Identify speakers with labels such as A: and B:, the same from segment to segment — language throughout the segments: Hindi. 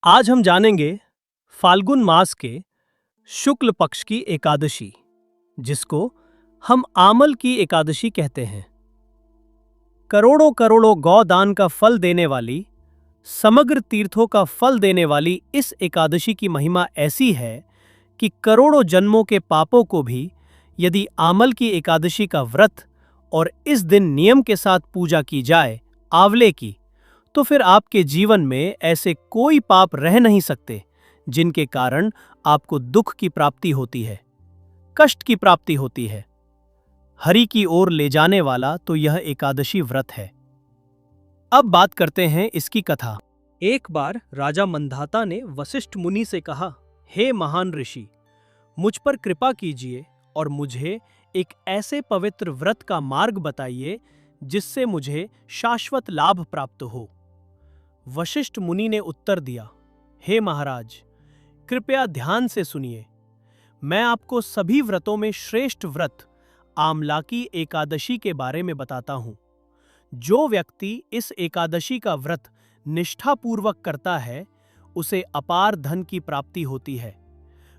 A: आज हम जानेंगे फाल्गुन मास के शुक्ल पक्ष की एकादशी, जिसको हम आमल की एकादशी कहते हैं। करोड़ों करोड़ों गौदान का फल देने वाली, समग्र तीर्थों का फल देने वाली इस एकादशी की महिमा ऐसी है कि करोड़ों जन्मों के पापों को भी यदि आमल की एकादशी का व्रत और इस दिन नियम के साथ पूजा की जाए आंवले की, तो फिर आपके जीवन में ऐसे कोई पाप रह नहीं सकते जिनके कारण आपको दुख की प्राप्ति होती है, कष्ट की प्राप्ति होती है। हरि की ओर ले जाने वाला तो यह एकादशी व्रत है। अब बात करते हैं इसकी कथा। एक बार राजा मंधाता ने वशिष्ठ मुनि से कहा, हे महान ऋषि, मुझ पर कृपा कीजिए और मुझे एक ऐसे पवित्र व्रत का मार्ग बताइए जिससे मुझे शाश्वत लाभ प्राप्त हो। वशिष्ठ मुनि ने उत्तर दिया, हे महाराज, कृपया ध्यान से सुनिए। मैं आपको सभी व्रतों में श्रेष्ठ व्रत आमलाकी एकादशी के बारे में बताता हूं। जो व्यक्ति इस एकादशी का व्रत निष्ठापूर्वक करता है, उसे अपार धन की प्राप्ति होती है।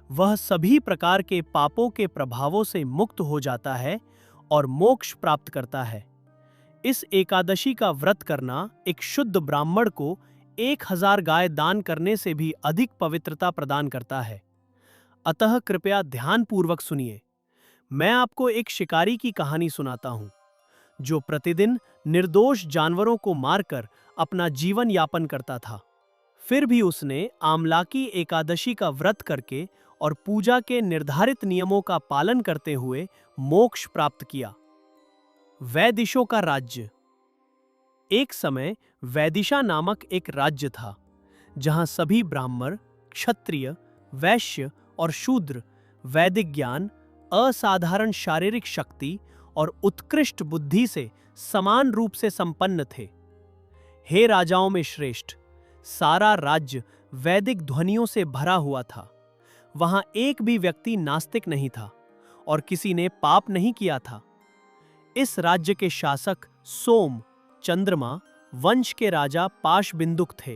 A: वह सभी प्रकार के पापों के प्रभावों से मुक्त हो जाता है और मोक्ष प्राप्त करता है। इस एकादशी का व्रत करना एक शुद्ध ब्राह्मण को 1000 गाय दान करने से भी अधिक पवित्रता प्रदान करता है। अतः कृपया ध्यानपूर्वक सुनिए। मैं आपको एक शिकारी की कहानी सुनाता हूं, जो प्रतिदिन निर्दोष जानवरों को मारकर अपना जीवन यापन करता था। फिर भी उसने आमलाकी एकादशी का व्रत करके और पूजा के निर्धारित नियमों का पालन करते हुए मोक्ष प्राप्त किया। वैदिशों का राज्य। एक समय वैदिशा नामक एक राज्य था, जहां सभी ब्राह्मण, क्षत्रिय, वैश्य और शूद्र वैदिक ज्ञान, असाधारण शारीरिक शक्ति और उत्कृष्ट बुद्धि से समान रूप से संपन्न थे। हे राजाओं में श्रेष्ठ, सारा राज्य वैदिक ध्वनियों से भरा हुआ था। वहां एक भी व्यक्ति नास्तिक नहीं था और किसी ने पाप नहीं किया था। इस राज्य के शासक सोम, चंद्रमा वंश के राजा पाशबिंदुक थे।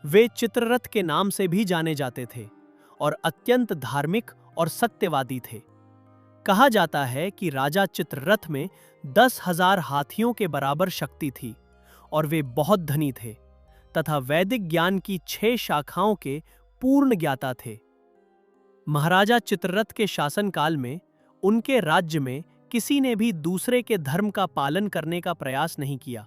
A: वे चित्ररथ के नाम से भी जाने जाते थे और अत्यंत धार्मिक और सत्यवादी थे। कहा जाता है कि राजा चित्ररथ में 10,000 हाथियों के बराबर शक्ति थी और वे बहुत धनी थे तथा वैदिक ज्ञान की 6 शाखाओं के पूर्ण ज्ञाता थे। महाराजा चित्ररथ के शासनकाल में उनके राज्य में किसी ने भी दूसरे के धर्म का पालन करने का प्रयास नहीं किया।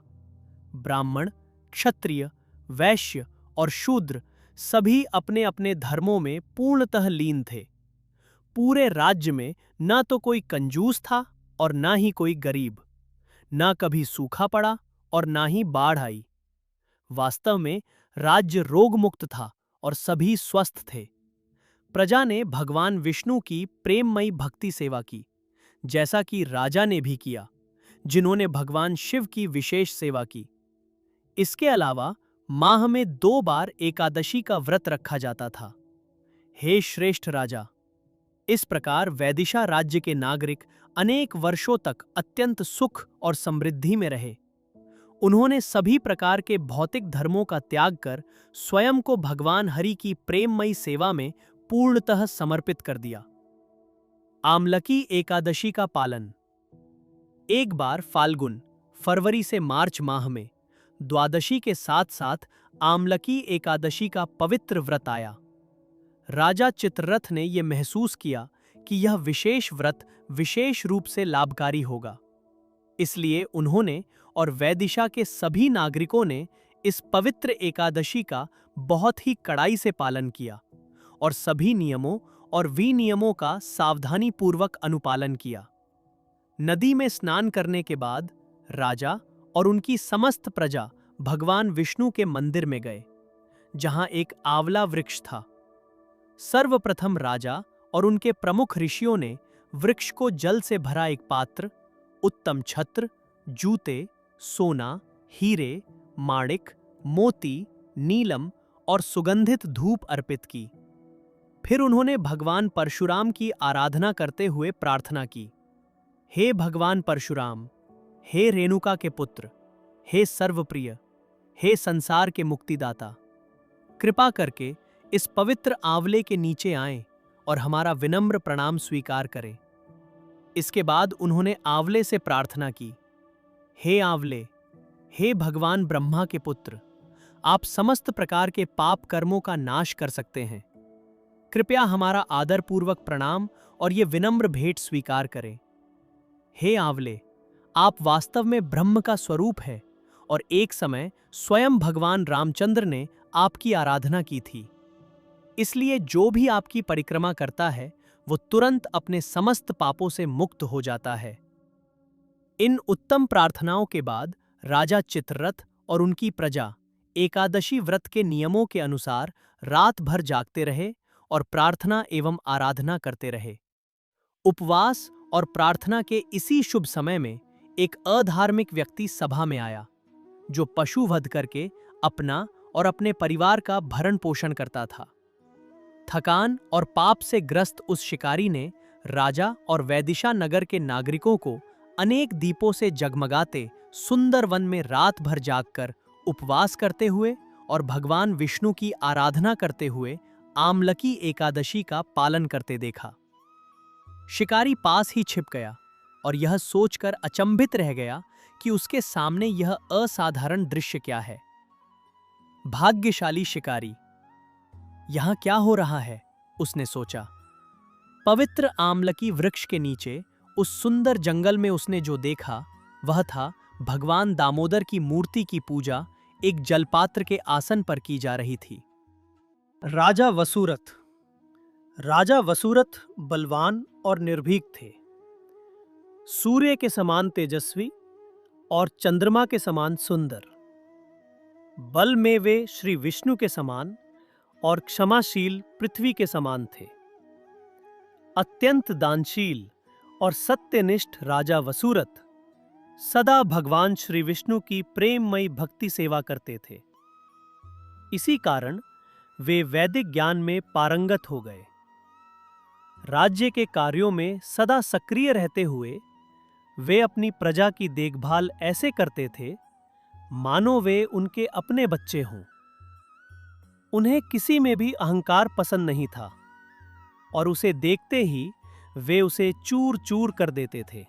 A: ब्राह्मण, क्षत्रिय, वैश्य और शूद्र सभी अपने अपने धर्मों में पूर्णतः लीन थे। पूरे राज्य में ना तो कोई कंजूस था और ना ही कोई गरीब। ना कभी सूखा पड़ा और ना ही बाढ़ आई। वास्तव में राज्य रोगमुक्त था और सभी स्वस्थ थे। प्रजा ने भगवान विष्णु की प्रेममयी भक्ति सेवा की, जैसा कि राजा ने भी किया, जिन्होंने भगवान शिव की विशेष सेवा की। इसके अलावा माह में 2 बार एकादशी का व्रत रखा जाता था। हे श्रेष्ठ राजा, इस प्रकार वैदिशा राज्य के नागरिक अनेक वर्षों तक अत्यंत सुख और समृद्धि में रहे। उन्होंने सभी प्रकार के भौतिक धर्मों का त्याग कर स्वयं को भगवान हरि की प्रेममयी सेवा में पूर्णतः समर्पित कर दिया। आमलकी एकादशी का पालन। एक बार फाल्गुन, फरवरी से मार्च माह में द्वादशी के साथ साथ आमलकी एकादशी का पवित्र व्रत आया। राजा चित्ररथ ने यह महसूस किया कि यह विशेष व्रत विशेष रूप से लाभकारी होगा। इसलिए उन्होंने और वैदिशा के सभी नागरिकों ने इस पवित्र एकादशी का बहुत ही कड़ाई से पालन किया और सभी नियमों और विनियमों का सावधानी पूर्वक अनुपालन किया। नदी में स्नान करने के बाद राजा और उनकी समस्त प्रजा भगवान विष्णु के मंदिर में गए, जहां एक आंवला वृक्ष था। सर्वप्रथम राजा और उनके प्रमुख ऋषियों ने वृक्ष को जल से भरा एक पात्र, उत्तम छत्र, जूते, सोना, हीरे, माणिक, मोती, नीलम और सुगंधित धूप अर्पित की। फिर उन्होंने भगवान परशुराम की आराधना करते हुए प्रार्थना की, हे भगवान परशुराम, हे रेणुका के पुत्र, हे सर्वप्रिय, हे संसार के मुक्तिदाता, कृपा करके इस पवित्र आंवले के नीचे आएं और हमारा विनम्र प्रणाम स्वीकार करें। इसके बाद उन्होंने आंवले से प्रार्थना की, हे आंवले, हे भगवान ब्रह्मा के पुत्र, आप समस्त प्रकार के पाप कर्मों का नाश कर सकते हैं। कृपया हमारा आदरपूर्वक प्रणाम और ये विनम्र भेंट स्वीकार करें। हे आंवले, आप वास्तव में ब्रह्म का स्वरूप है और एक समय स्वयं भगवान रामचंद्र ने आपकी आराधना की थी। इसलिए जो भी आपकी परिक्रमा करता है वो तुरंत अपने समस्त पापों से मुक्त हो जाता है। इन उत्तम प्रार्थनाओं के बाद राजा चित्ररथ और उनकी प्रजा एकादशी व्रत के नियमों के अनुसार रात भर जागते रहे और प्रार्थना एवं आराधना करते रहे। उपवास और प्रार्थना के इसी शुभ समय में एक अधार्मिक व्यक्ति सभा में आया, जो पशु वध करके अपना और अपने परिवार का भरण पोषण करता था। थकान और पाप से ग्रस्त उस शिकारी ने राजा और वैदिशा नगर के नागरिकों को अनेक दीपों से जगमगाते सुंदर वन में रात भर जागकर उपवास करते हुए और भगवान विष्णु की आराधना करते हुए आमलकी एकादशी का पालन करते देखा। शिकारी पास ही छिप गया और यह सोचकर अचंभित रह गया कि उसके सामने यह असाधारण दृश्य क्या है। भाग्यशाली शिकारी, यहां क्या हो रहा है, उसने सोचा। पवित्र आमलकी वृक्ष के नीचे उस सुंदर जंगल में उसने जो देखा वह था भगवान दामोदर की मूर्ति की पूजा एक जलपात्र के आसन पर की जा रही थी। राजा वसुरथ बलवान और निर्भीक थे। सूर्य के समान तेजस्वी और चंद्रमा के समान सुंदर। बल में वे श्री विष्णु के समान और क्षमाशील पृथ्वी के समान थे। अत्यंत दानशील और सत्यनिष्ठ राजा वसुरथ सदा भगवान श्री विष्णु की प्रेममयी भक्ति सेवा करते थे। इसी कारण वे वैदिक ज्ञान में पारंगत हो गए। राज्य के कार्यों में सदा सक्रिय रहते हुए वे अपनी प्रजा की देखभाल ऐसे करते थे मानो वे उनके अपने बच्चे हों। उन्हें किसी में भी अहंकार पसंद नहीं था और उसे देखते ही वे उसे चूर चूर कर देते थे।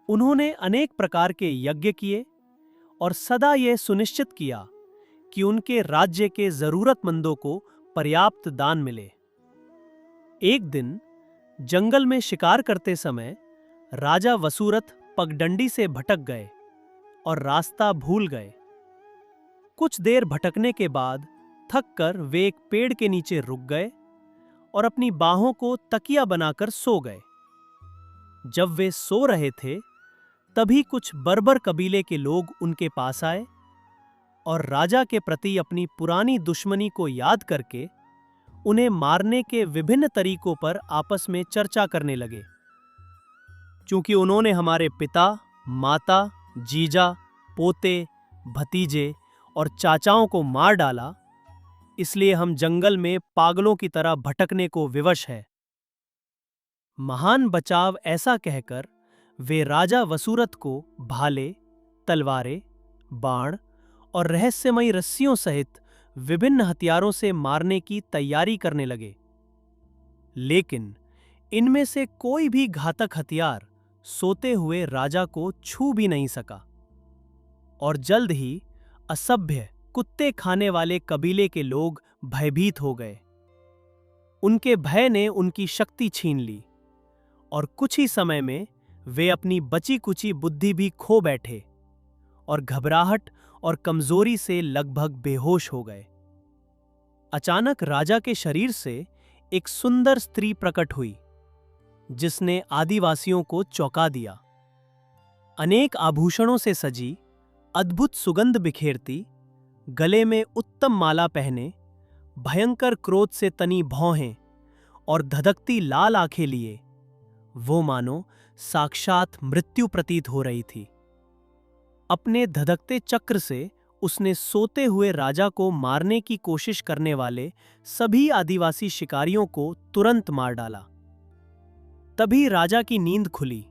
A: उन्होंने अनेक प्रकार के यज्ञ किए और सदा यह सुनिश्चित किया कि उनके राज्य के जरूरतमंदों को पर्याप्त दान मिले। एक दिन जंगल में शिकार करते समय राजा वसुरथ पगडंडी से भटक गए और रास्ता भूल गए। कुछ देर भटकने के बाद थककर वे एक पेड़ के नीचे रुक गए और अपनी बाहों को तकिया बनाकर सो गए। जब वे सो रहे थे तभी कुछ बर्बर कबीले के लोग उनके पास आए और राजा के प्रति अपनी पुरानी दुश्मनी को याद करके उन्हें मारने के विभिन्न तरीकों पर आपस में चर्चा करने लगे। क्योंकि उन्होंने हमारे पिता, माता, जीजा, पोते, भतीजे और चाचाओं को मार डाला, इसलिए हम जंगल में पागलों की तरह भटकने को विवश है। महान बचाव ऐसा कहकर वे राजा वसुरथ को भाले, तलवारें, बाण और रहस्यमयी रस्सियों सहित विभिन्न हथियारों से मारने की तैयारी करने लगे। लेकिन इनमें से कोई भी घातक हथियार सोते हुए राजा को छू भी नहीं सका और जल्द ही असभ्य कुत्ते खाने वाले कबीले के लोग भयभीत हो गए। उनके भय ने उनकी शक्ति छीन ली और कुछ ही समय में वे अपनी बची कुची बुद्धि भी खो बैठे और घबराहट और कमजोरी से लगभग बेहोश हो गए। अचानक राजा के शरीर से एक सुंदर स्त्री प्रकट हुई, जिसने आदिवासियों को चौंका दिया। अनेक आभूषणों से सजी, अद्भुत सुगंध बिखेरती, गले में उत्तम माला पहने, भयंकर क्रोध से तनी भौहें और धधकती लाल आंखें लिए वो मानो साक्षात मृत्यु प्रतीत हो रही थी। अपने धधकते चक्र से उसने सोते हुए राजा को मारने की कोशिश करने वाले सभी आदिवासी शिकारियों को तुरंत मार डाला। तभी राजा की नींद खुली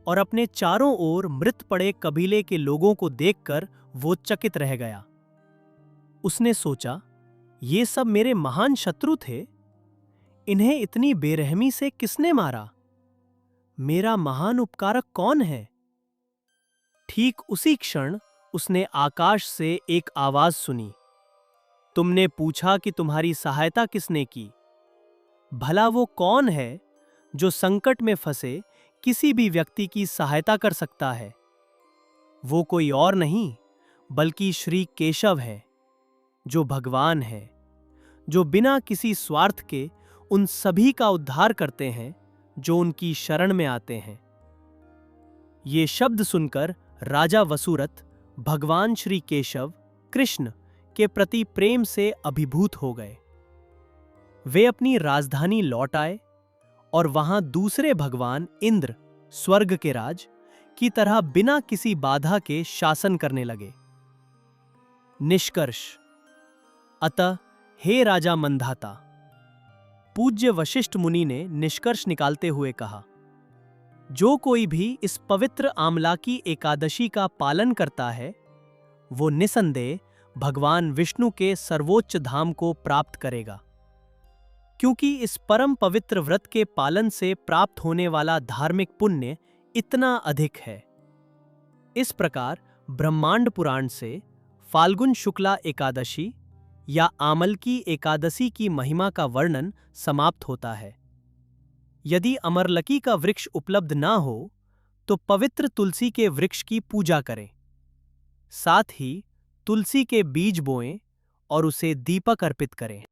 A: और अपने चारों ओर मृत पड़े कबीले के लोगों को देखकर वो चकित रह गया। उसने सोचा ये सब मेरे महान शत्रु थे। इन्हें इतनी बेरहमी से किसने मारा? मेरा महान उपकारक कौन है? ठीक उसी क्षण उसने आकाश से एक आवाज सुनी। तुमने पूछा कि तुम्हारी सहायता किसने की? भला वो कौन है जो संकट में फंसे किसी भी व्यक्ति की सहायता कर सकता है? वो कोई और नहीं बल्कि श्री केशव है, जो भगवान है, जो बिना किसी स्वार्थ के उन सभी का उद्धार करते हैं जो उनकी शरण में आते हैं। ये शब्द सुनकर राजा वसुरथ भगवान श्री केशव कृष्ण के प्रति प्रेम से अभिभूत हो गए। वे अपनी राजधानी लौट आए और वहां दूसरे भगवान इंद्र स्वर्ग के राज की तरह बिना किसी बाधा के शासन करने लगे। निष्कर्ष। अतः हे राजा मंधाता, पूज्य वशिष्ठ मुनि ने निष्कर्ष निकालते हुए कहा, जो कोई भी इस पवित्र आमलाकी एकादशी का पालन करता है वो निसंदेह भगवान विष्णु के सर्वोच्च धाम को प्राप्त करेगा, क्योंकि इस परम पवित्र व्रत के पालन से प्राप्त होने वाला धार्मिक पुण्य इतना अधिक है। इस प्रकार ब्रह्मांड पुराण से फाल्गुन शुक्ला एकादशी या आमलकी एकादशी की महिमा का वर्णन समाप्त होता है। यदि अमरलकी का वृक्ष उपलब्ध ना हो तो पवित्र तुलसी के वृक्ष की पूजा करें। साथ ही तुलसी के बीज बोएं और उसे दीपक अर्पित करें।